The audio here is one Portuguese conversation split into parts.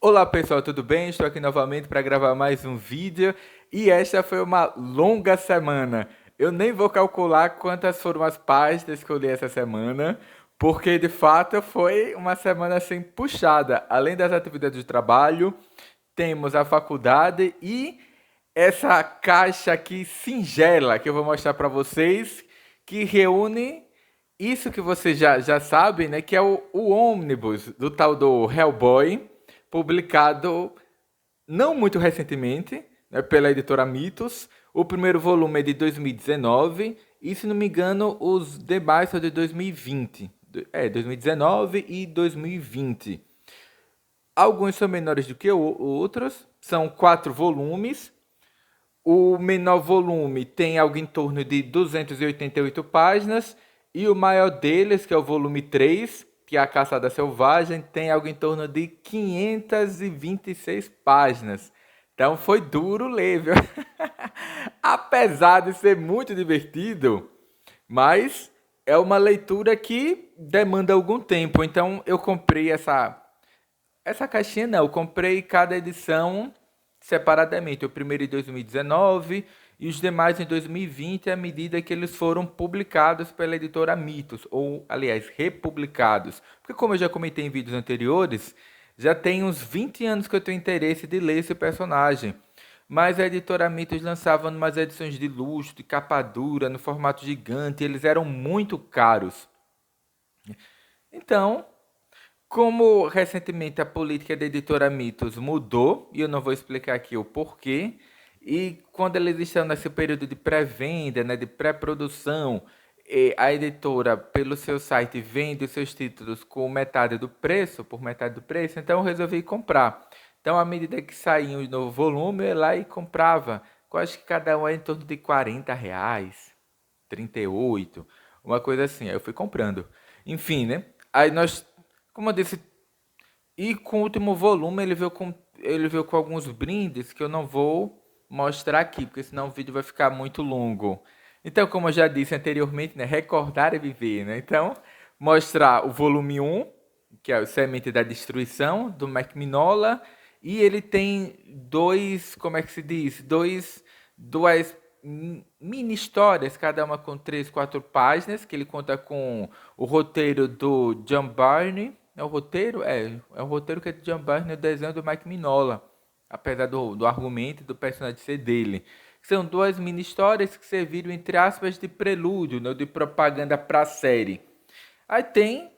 Olá pessoal, tudo bem? Estou aqui novamente para gravar mais um vídeo e esta foi uma longa semana. Eu nem vou calcular quantas foram as páginas que eu li essa semana, porque de fato foi uma semana assim puxada. Além das atividades de trabalho, temos a faculdade e essa caixa aqui singela que eu vou mostrar para vocês, que reúne isso que vocês já sabem, né? Que é o ônibus do tal do Hellboy, publicado não muito recentemente, né, pela editora Mitos. O primeiro volume é de 2019 e, se não me engano, os demais são de 2020. 2019 e 2020. Alguns são menores do que outros, são 4 volumes. O menor volume tem algo em torno de 288 páginas e o maior deles, que é o volume 3, que é a Caçada Selvagem, tem algo em torno de 526 páginas. Então foi duro ler, viu? Apesar de ser muito divertido, mas é uma leitura que demanda algum tempo. Então eu comprei essa caixinha não, eu comprei cada edição separadamente. O primeiro em 2019 e os demais em 2020, à medida que eles foram publicados pela editora Mitos, ou, aliás, republicados. Porque, como eu já comentei em vídeos anteriores, já tem uns 20 anos que eu tenho interesse de ler esse personagem. Mas a editora Mitos lançava umas edições de luxo, de capa dura, no formato gigante, e eles eram muito caros. Então, como recentemente a política da editora Mitos mudou, e eu não vou explicar aqui o porquê, e quando eles estão nesse período de pré-venda, né, de pré-produção, a editora, pelo seu site, vende os seus títulos com metade do preço, por metade do preço, então eu resolvi comprar. Então, à medida que saía um novo volume, eu ia lá e comprava. Eu acho que cada um é em torno de R$ 40, 38, uma coisa assim. Aí eu fui comprando. Enfim, né? Aí nós, como eu disse, e com o último volume ele veio com alguns brindes que eu não vou mostrar aqui, porque senão o vídeo vai ficar muito longo. Então, como eu já disse anteriormente, né, recordar é viver, né? Então, mostrar o volume 1, que é o Semente da Destruição, do Mac Mignola, e ele tem dois, como é que se diz? Duas mini histórias, cada uma com 3, 4 páginas, que ele conta com o roteiro do John Byrne. É o roteiro? É o roteiro que é do John Byrne e o desenho do Mike Mignola, apesar do argumento e do personagem ser dele. São duas mini histórias que serviram, entre aspas, de prelúdio, né, de propaganda para a série. Aí tem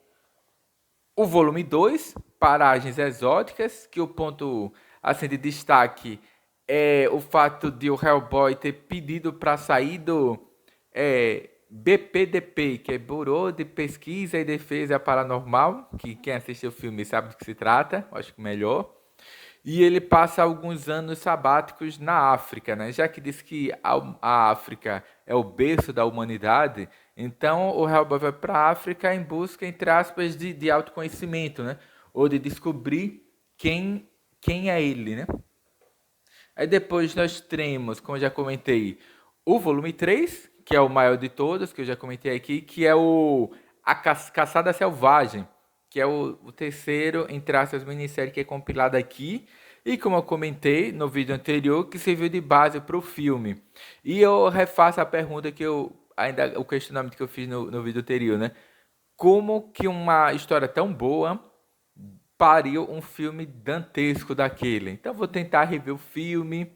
o volume 2, Paragens Exóticas, que o ponto assim de destaque é o fato de o Hellboy ter pedido para sair do BPDP, que é Bureau de Pesquisa e Defesa Paranormal, que quem assistiu o filme sabe do que se trata, acho que melhor. E ele passa alguns anos sabáticos na África, né? Já que diz que a África é o berço da humanidade, então o Hellboy vai para a África em busca, entre aspas, de autoconhecimento, né? Ou de descobrir quem é ele, né? Aí depois nós temos, como eu já comentei, o volume 3, que é o maior de todos, que eu já comentei aqui, que é a Caçada Selvagem, que é o terceiro entre as minisséries que é compilado aqui. E como eu comentei no vídeo anterior, que serviu de base para o filme. E eu refaço a pergunta que o questionamento que eu fiz no vídeo anterior, né? Como que uma história tão boa pariu um filme dantesco daquele? Então vou tentar rever o filme,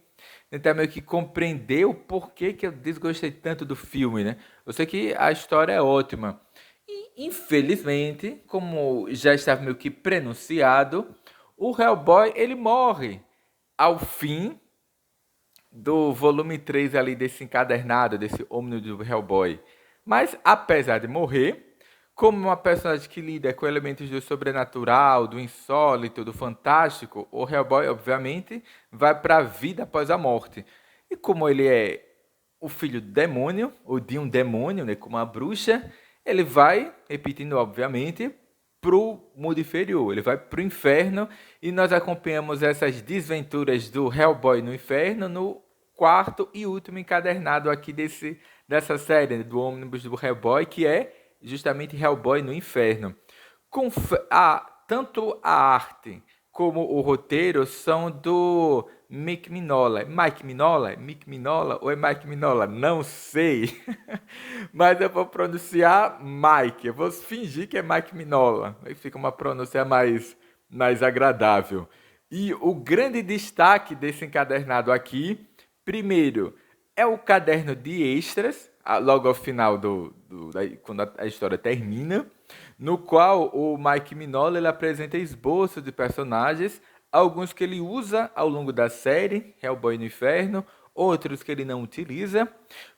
tentar meio que compreender o porquê que eu desgostei tanto do filme, né? Eu sei que a história é ótima. E, infelizmente, como já estava meio que prenunciado, o Hellboy ele morre ao fim do volume 3 ali desse encadernado, desse Omnibus do Hellboy. Mas, apesar de morrer, como uma personagem que lida com elementos do sobrenatural, do insólito, do fantástico, o Hellboy, obviamente, vai para a vida após a morte. E como ele é o filho do demônio, ou de um demônio, né, como uma bruxa, ele vai, repetindo, obviamente, pro mundo inferior. Ele vai pro inferno e nós acompanhamos essas desventuras do Hellboy no inferno no quarto e último encadernado aqui dessa série, do ônibus do Hellboy, que é justamente Hellboy no inferno. Tanto a arte como o roteiro são do Mick Mignola. Mike Mignola? Mick Mignola ou é Mike Mignola? Não sei. Mas eu vou pronunciar Mike. Eu vou fingir que é Mike Mignola. Aí fica uma pronúncia mais agradável. E o grande destaque desse encadernado aqui, primeiro, é o caderno de extras, logo ao final quando a história termina, no qual o Mike Mignola ele apresenta esboços de personagens, alguns que ele usa ao longo da série, Hellboy no Inferno, outros que ele não utiliza,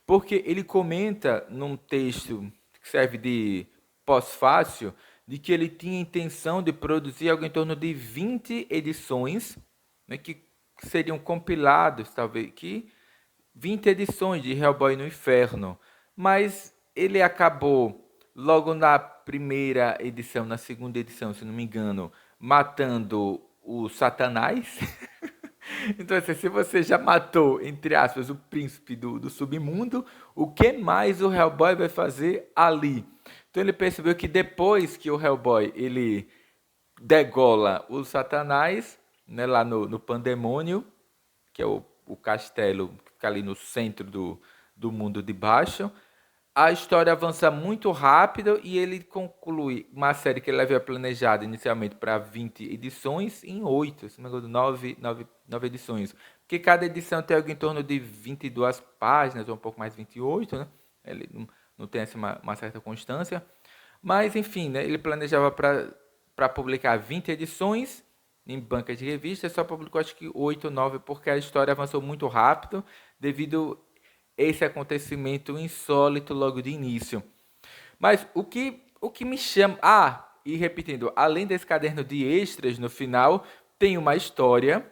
porque ele comenta num texto que serve de pós-fácil, de que ele tinha intenção de produzir algo em torno de 20 edições, né, que seriam compilados, talvez, que 20 edições de Hellboy no Inferno, mas ele acabou, logo na primeira edição, na segunda edição, se não me engano, matando o Satanás. Então, assim, se você já matou, entre aspas, o príncipe do submundo, o que mais o Hellboy vai fazer ali? Então ele percebeu que depois que o Hellboy ele degola o Satanás, né, lá no Pandemônio, que é o castelo que fica ali no centro do mundo de baixo, a história avança muito rápido e ele conclui uma série que ele havia planejado inicialmente para 20 edições em 8, se não me engano, 9 edições. Porque cada edição tem algo em torno de 22 páginas, ou um pouco mais 28, né? Ele não tem assim, uma certa constância. Mas, enfim, né? Ele planejava para publicar 20 edições em bancas de revistas, só publicou acho que 8 ou 9, porque a história avançou muito rápido devido esse acontecimento insólito logo de início. Mas o que me chama... Ah, e repetindo, além desse caderno de extras no final, tem uma história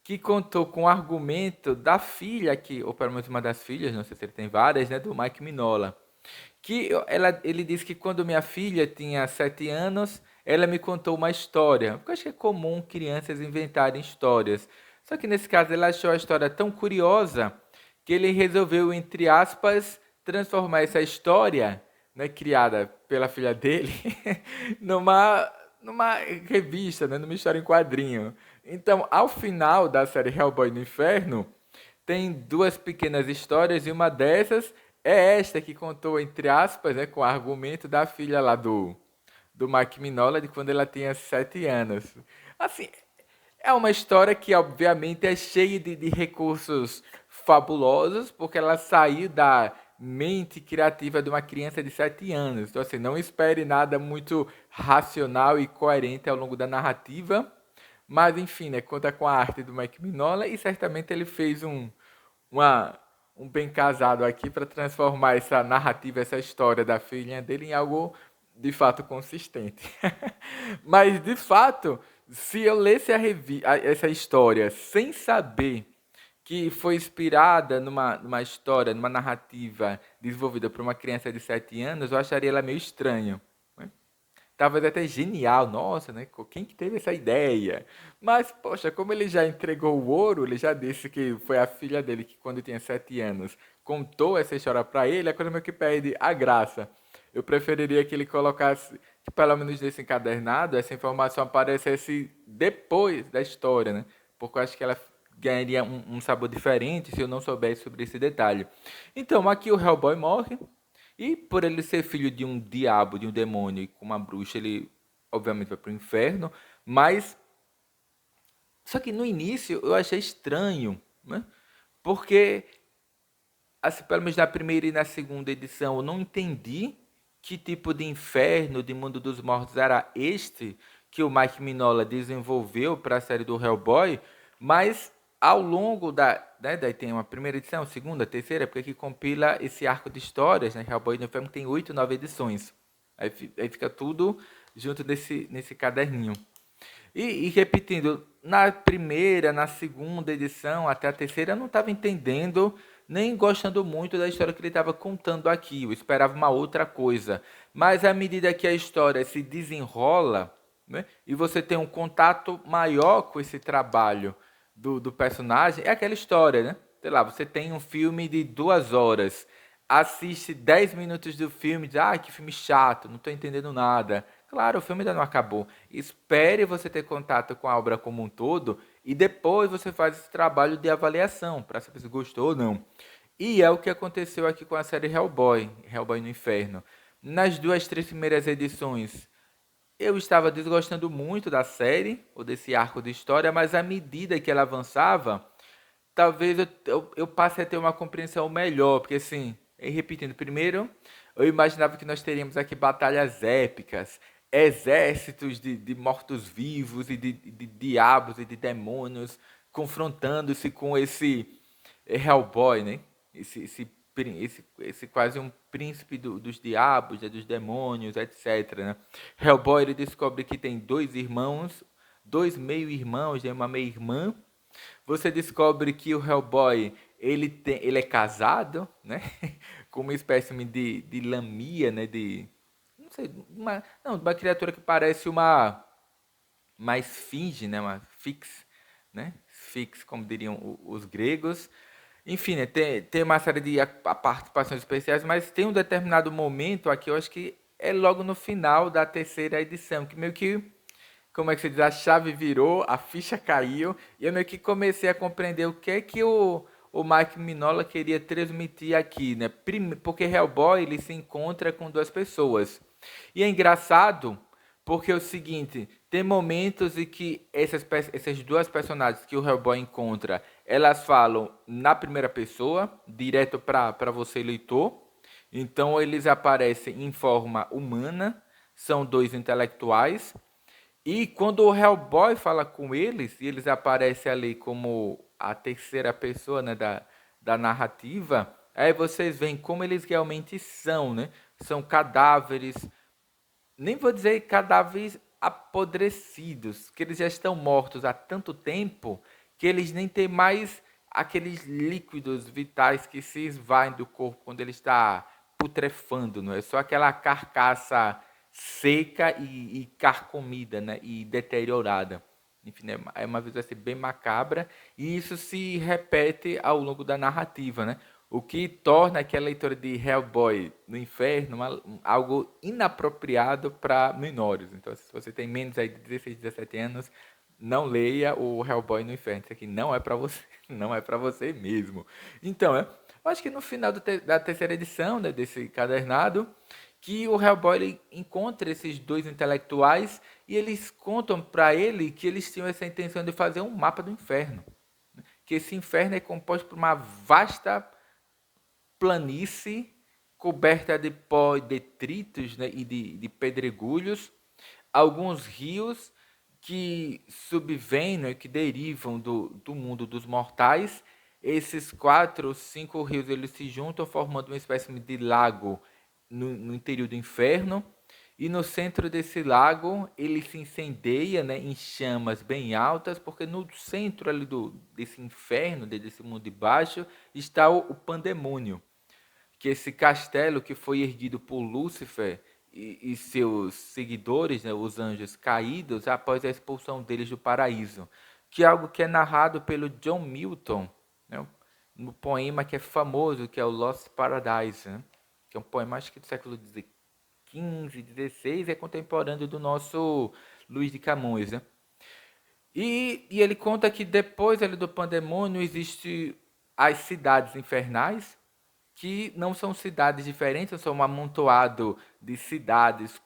que contou com o argumento da filha, ou pelo menos uma das filhas, não sei se ele tem várias, né, do Mike Mignola. Ele disse que quando minha filha tinha 7 anos, ela me contou uma história. Porque eu acho que é comum crianças inventarem histórias. Só que nesse caso ele achou a história tão curiosa que ele resolveu, entre aspas, transformar essa história, né, criada pela filha dele, numa revista, né, numa história em quadrinho. Então, ao final da série Hellboy no Inferno, tem duas pequenas histórias e uma dessas é esta que contou, entre aspas, né, com o argumento da filha lá do Mike Mignola de quando ela tinha 7 anos. Assim, é uma história que, obviamente, é cheia de recursos fabulosos, porque ela saiu da mente criativa de uma criança de 7 anos. Então, assim, não espere nada muito racional e coerente ao longo da narrativa, mas, enfim, né, conta com a arte do Mike Mignola e certamente ele fez uma, um bem casado aqui para transformar essa narrativa, essa história da filhinha dele em algo de fato consistente. Mas, de fato, se eu lesse essa história sem saber que foi inspirada numa história, numa narrativa desenvolvida por uma criança de 7 anos, eu acharia ela meio estranho. Né? Talvez até genial, nossa, né? Quem que teve essa ideia? Mas, poxa, como ele já entregou o ouro, ele já disse que foi a filha dele que, quando tinha 7 anos, contou essa história para ele, a coisa meio que perde a graça. Eu preferiria que ele colocasse, que pelo menos nesse encadernado, essa informação aparecesse depois da história, né? Porque eu acho que ela ganharia um sabor diferente se eu não soubesse sobre esse detalhe. Então, aqui o Hellboy morre, e por ele ser filho de um diabo, de um demônio e com uma bruxa, ele obviamente vai para o inferno, mas só que no início eu achei estranho, né? Porque assim, pelo menos na primeira e na segunda edição eu não entendi que tipo de inferno, de mundo dos mortos era este que o Mike Mignola desenvolveu para a série do Hellboy, mas ao longo né, daí tem uma primeira edição, segunda, terceira, porque que compila esse arco de histórias, né? Hellboy no Inferno tem 8, 9 edições. Aí fica tudo junto nesse caderninho. E repetindo, na primeira, na segunda edição, até a terceira, eu não estava entendendo, nem gostando muito da história que ele estava contando aqui. Eu esperava uma outra coisa. Mas à medida que a história se desenrola, né, e você tem um contato maior com esse trabalho do personagem, é aquela história, né? Sei lá, você tem um filme de 2 horas, assiste 10 minutos do filme, diz, ah, que filme chato, não estou entendendo nada. Claro, o filme ainda não acabou. Espere você ter contato com a obra como um todo e depois você faz esse trabalho de avaliação para saber se gostou ou não. E é o que aconteceu aqui com a série Hellboy, Hellboy no Inferno. Nas duas, três primeiras edições, eu estava desgostando muito da série, ou desse arco de história, mas à medida que ela avançava, talvez eu passe a ter uma compreensão melhor, porque assim, repetindo, primeiro, eu imaginava que nós teríamos aqui batalhas épicas, exércitos de mortos-vivos e de diabos e de demônios confrontando-se com esse Hellboy, né? Esse quase um príncipe dos diabos, né? Dos demônios, etc. Né? Hellboy ele descobre que tem dois irmãos, dois meio-irmãos, né? Uma meia-irmã. Você descobre que o Hellboy ele é casado, né? Com uma espécie de lamia, né? De não sei, uma criatura que parece uma esfinge, né? Uma fix, né? Sphinx, como diriam os gregos. Enfim, né? Tem uma série de participações especiais, mas tem um determinado momento aqui, eu acho que é logo no final da terceira edição, que meio que, como é que se diz, a chave virou, a ficha caiu, e eu meio que comecei a compreender o que é que o Mike Mignola queria transmitir aqui, né? Porque Hellboy ele se encontra com duas pessoas. E é engraçado porque é o seguinte, tem momentos em que essas duas personagens que o Hellboy encontra, elas falam na primeira pessoa, direto para você, leitor. Então eles aparecem em forma humana, são dois intelectuais. E quando o Hellboy fala com eles, e eles aparecem ali como a terceira pessoa, né, da narrativa, aí vocês veem como eles realmente são, né? São cadáveres, nem vou dizer cadáveres apodrecidos, que eles já estão mortos há tanto tempo que eles nem têm mais aqueles líquidos vitais que se esvaem do corpo quando ele está putrefando, não é? Só aquela carcaça seca e carcomida, né? E deteriorada. Enfim, é uma visão assim, bem macabra e isso se repete ao longo da narrativa, né? O que torna aquela leitura de Hellboy no Inferno algo inapropriado para menores. Então, se você tem menos aí de 16, 17 anos, não leia o Hellboy no Inferno. Isso aqui não é para você, não é para você mesmo. Então, eu acho que no final da terceira edição, né, desse cadernado, que o Hellboy ele encontra esses dois intelectuais e eles contam para ele que eles tinham essa intenção de fazer um mapa do inferno. Que esse inferno é composto por uma vasta planície coberta de pó e detritos, né, e de pedregulhos, alguns rios que subvêm, né, que derivam do mundo dos mortais. Esses quatro ou cinco rios eles se juntam formando uma espécie de lago no interior do inferno. E no centro desse lago ele se incendeia, né, em chamas bem altas, porque no centro ali desse inferno, desse mundo de baixo, está o pandemônio, que esse castelo que foi erguido por Lúcifer e seus seguidores, né, os anjos caídos, após a expulsão deles do paraíso, que é algo que é narrado pelo John Milton, né, no poema que é famoso, que é o Lost Paradise, né, que é um poema acho que do século XV, XVI, é contemporâneo do nosso Luís de Camões, né? E ele conta que depois ali do pandemônio existe as cidades infernais, que não são cidades diferentes, são um amontoado de cidades,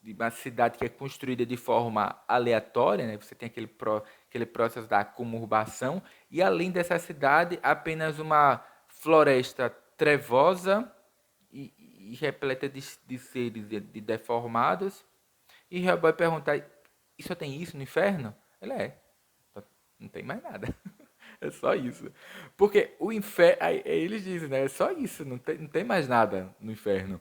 de uma cidade que é construída de forma aleatória, né? Você tem aquele processo da conurbação, e além dessa cidade, apenas uma floresta trevosa e repleta de seres de deformados. E Hellboy pergunta, e só tem isso no inferno? Ele não tem mais nada. É só isso. Porque o inferno. Aí eles dizem, né? É só isso, não tem mais nada no inferno.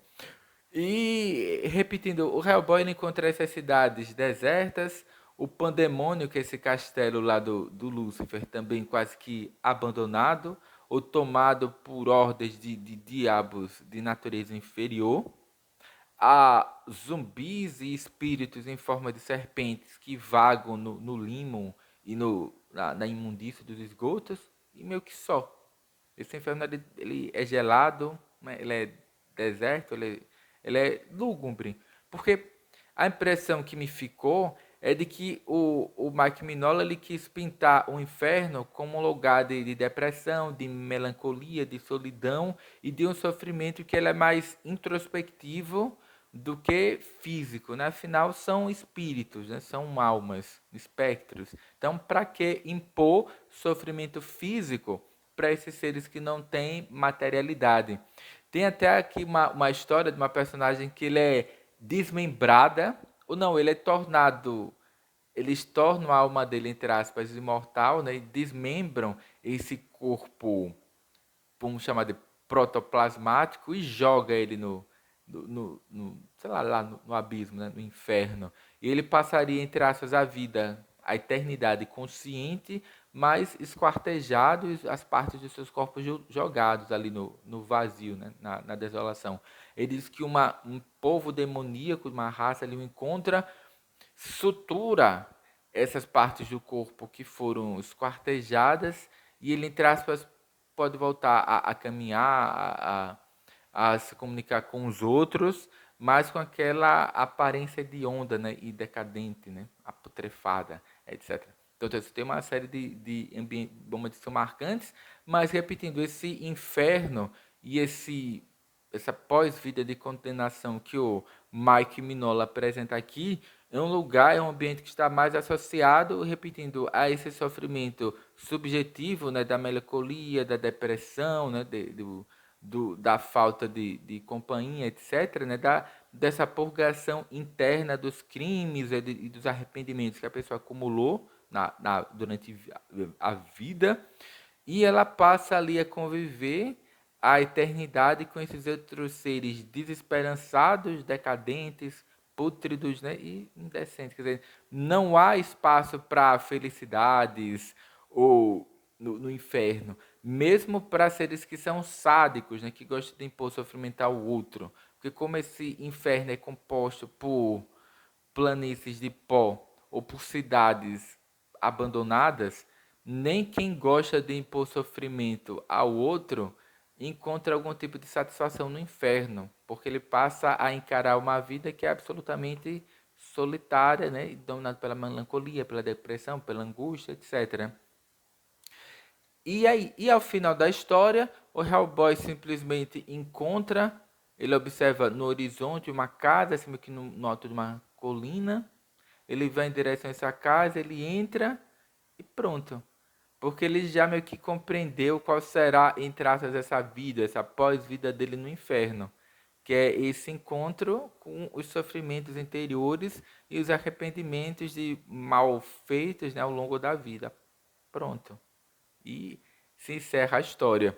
E, repetindo, o Hellboy ele encontra essas cidades desertas, o Pandemônio, que é esse castelo lá do Lúcifer, também quase que abandonado, ou tomado por ordens de diabos de natureza inferior. Há zumbis e espíritos em forma de serpentes que vagam no limo e na imundícia dos esgotos, e meio que só. Esse inferno ele é gelado, né? Ele é deserto, ele é lúgubre. Porque A impressão que me ficou é de que o Mike Mignola ele quis pintar o inferno como um lugar de depressão, de melancolia, de solidão e de um sofrimento que ele é mais introspectivo do que físico, né? Afinal, são espíritos, né? São almas, espectros. Então, para que impor sofrimento físico para esses seres que não têm materialidade? Tem até aqui uma história de uma personagem que ele é desmembrada, ou não, ele é tornado, eles tornam a alma dele, entre aspas, imortal, né? E desmembram esse corpo, vamos chamar de protoplasmático, e joga ele sei lá no abismo, né? No inferno. E ele passaria, entre aspas, a vida, a eternidade consciente, mas esquartejado, as partes de seus corpos jogados ali no vazio, né? Na desolação. Ele diz que um povo demoníaco, uma raça, ele o encontra, sutura essas partes do corpo que foram esquartejadas e ele, entre aspas, pode voltar a caminhar, a se comunicar com os outros, mas com aquela aparência de onda, né, e decadente, né, aputrefada, etc. Então, você tem uma série de vamos dizer, marcantes, mas repetindo, esse inferno e essa pós-vida de condenação que o Mike Mignola apresenta aqui, é um lugar, é um ambiente que está mais associado, repetindo, a esse sofrimento subjetivo, né, da melancolia, da depressão, né, da falta de companhia, etc., né, dessa purgação interna dos crimes e dos arrependimentos que a pessoa acumulou durante a vida, e ela passa ali a conviver a eternidade com esses outros seres desesperançados, decadentes, pútridos, né, e indecentes. Quer dizer, não há espaço para felicidades ou no inferno, mesmo para seres que são sádicos, né, que gostam de impor sofrimento ao outro. Porque como esse inferno é composto por planícies de pó ou por cidades abandonadas, nem quem gosta de impor sofrimento ao outro encontra algum tipo de satisfação no inferno, porque ele passa a encarar uma vida que é absolutamente solitária, né, dominada pela melancolia, pela depressão, pela angústia, etc. E ao final da história, o Hellboy simplesmente encontra, ele observa no horizonte uma casa, assim que no alto de uma colina, ele vai em direção a essa casa, ele entra e pronto. Porque ele já meio que compreendeu qual será, entre aspas, essa vida, essa pós-vida dele no inferno. Que é esse encontro com os sofrimentos interiores e os arrependimentos de malfeitos, né, ao longo da vida. Pronto. E se encerra a história.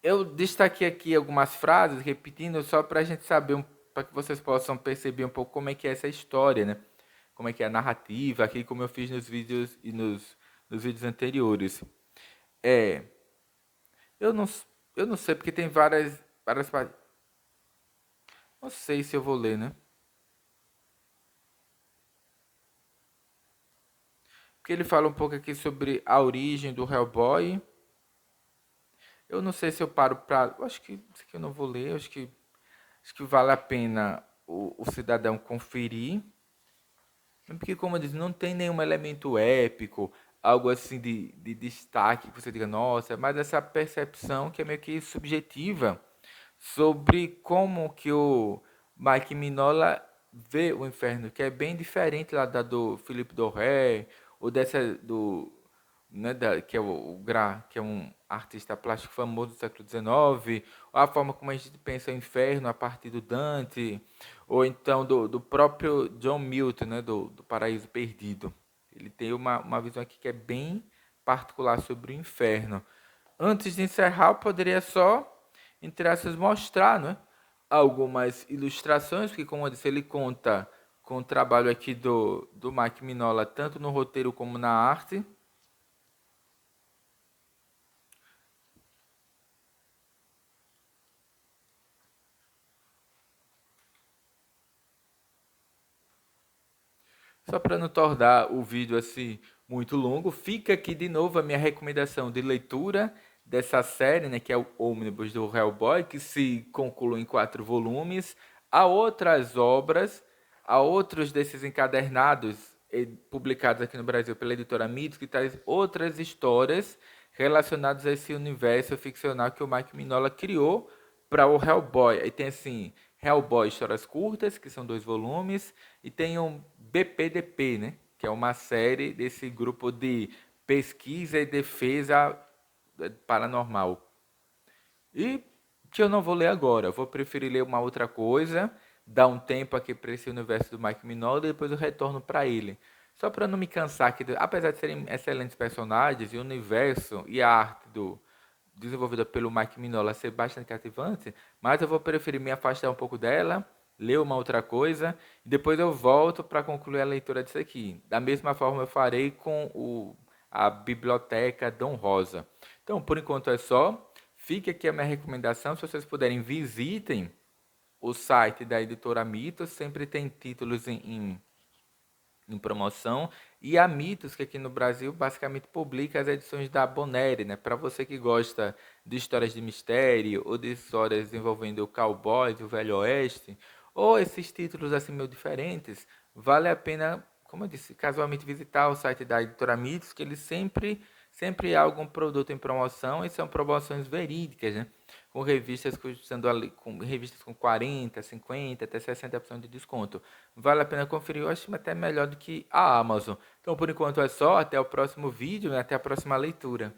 Eu destaquei aqui algumas frases, repetindo, só para a gente saber, para que vocês possam perceber um pouco como é que é essa história, né? Como é que é a narrativa, aqui como eu fiz nos vídeos e nos vídeos anteriores. É, eu não, eu não sei, porque tem várias não sei se eu vou ler, né? Porque ele fala um pouco aqui sobre a origem do Hellboy. Eu não sei se eu paro para. Eu acho que isso aqui eu não vou ler. Acho que vale a pena o cidadão conferir. Porque, como eu disse, não tem nenhum elemento épico, algo assim de destaque que você diga, nossa, mas essa percepção que é meio que subjetiva sobre como que o Mike Mignola vê o inferno, que é bem diferente lá da do Philippe Doré, ou dessa do, né, que é o Gra, que é um artista plástico famoso do século XIX, ou a forma como a gente pensa o inferno a partir do Dante, ou então do próprio John Milton, né, do Paraíso Perdido. Ele tem uma visão aqui que é bem particular sobre o inferno. Antes de encerrar, eu poderia só, entre essas, mostrar, né, algumas ilustrações, porque, como eu disse, ele conta com o trabalho aqui do Mike Mignola, tanto no roteiro como na arte. Só para não tornar o vídeo assim muito longo, fica aqui de novo a minha recomendação de leitura dessa série, né, que é o Ônibus do Hellboy, que se conclui em 4 volumes. Há outras obras, há outros desses encadernados publicados aqui no Brasil pela editora Mitos que traz outras histórias relacionadas a esse universo ficcional que o Mike Mignola criou para o Hellboy. Aí tem assim, Hellboy Histórias Curtas, que são 2 volumes, e tem um BPDP, né? Que é uma série desse grupo de pesquisa e defesa paranormal. E que eu não vou ler agora, eu vou preferir ler uma outra coisa, dar um tempo aqui para esse universo do Mike Mignola e depois eu retorno para ele. Só para não me cansar, que apesar de serem excelentes personagens, e o universo e a arte desenvolvida pelo Mike Mignola ser bastante cativante, mas eu vou preferir me afastar um pouco dela, ler uma outra coisa, e depois eu volto para concluir a leitura disso aqui. Da mesma forma eu farei com a Biblioteca Dom Rosa. Então, por enquanto é só. Fique aqui a minha recomendação, se vocês puderem, visitem o site da editora Mitos, sempre tem títulos em promoção, e a Mitos, que aqui no Brasil basicamente publica as edições da Boneri, né? Para você que gosta de histórias de mistério, ou de histórias envolvendo o cowboy, o Velho Oeste, ou esses títulos assim meio diferentes, vale a pena, como eu disse, casualmente visitar o site da editora Mitos, que eles sempre há algum produto em promoção e são promoções verídicas, né? Com revistas custando ali, com revistas com 40, 50, até 60% de desconto. Vale a pena conferir, eu acho até melhor do que a Amazon. Então, por enquanto é só, até o próximo vídeo, né? Até a próxima leitura.